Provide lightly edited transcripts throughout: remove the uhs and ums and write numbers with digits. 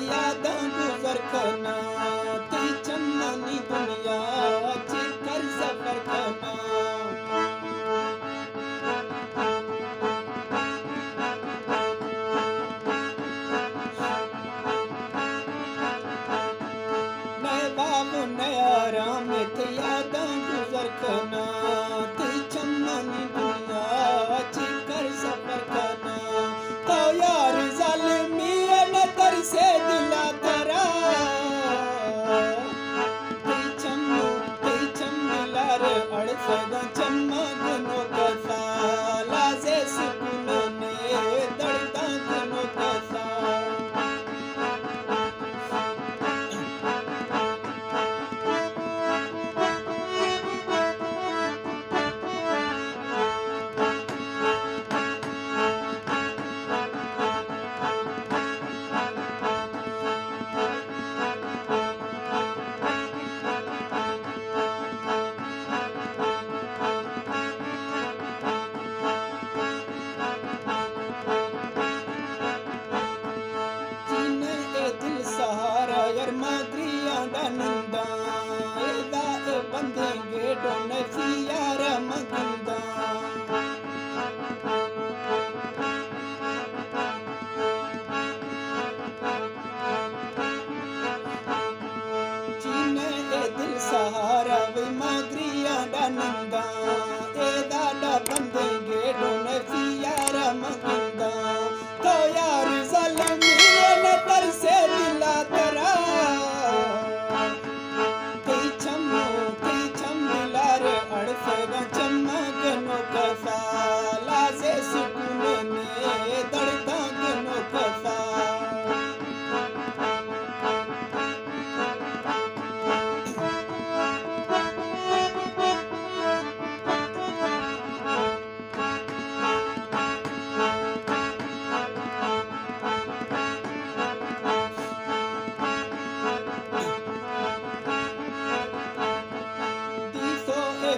यादां गुज़र खना ती चमनी दुनिया कर सफर खना नए बाबू नया राम थे यादां गुज़र खना ती चमनी दुनिया कर सफर खना तो यार ज़ालिमी न तर से दिला तरा ती चम दिलार अड़सगा चम्मा गुनो कसा लाजे सुकून ने दड़ता गुनो कसा नंदा एदा ए बंदेंगे डोन फियार मगंदा चीने ए दिल सहारा वे मगरिया नंदा एदा डा बंदेंगे डोन फियार मगंदा तो यार ज़ालिमी न तर से दिला तरा चमगनो कसा लाजे सुकून ने दड़ता गनो कसा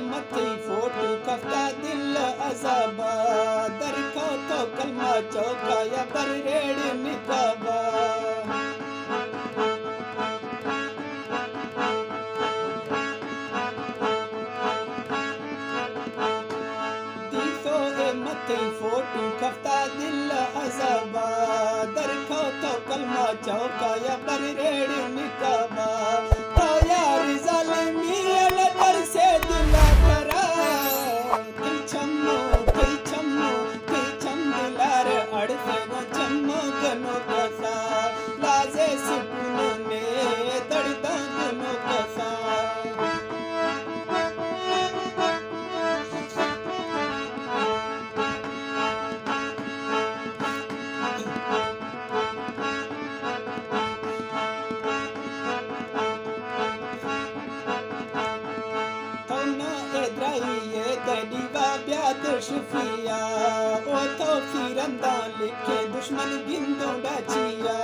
मथी फोटो कफ्ता दिल अज़ाबा दरखो तो कलमा चौका या पर रेड़ निकाबा दीसो ए मथी फोटो कफ्ता दिल अज़ाबा दरखो तो कलमा चौका या पर रेड़ निकाबा तो यार ज़ालिमी न तर से दिला चमगनो कसा लाजे सुकून ने दड़ता गनो कसा शुफिया ओ तो फिरंदा लिखे दुश्मन गिंदो डाचिया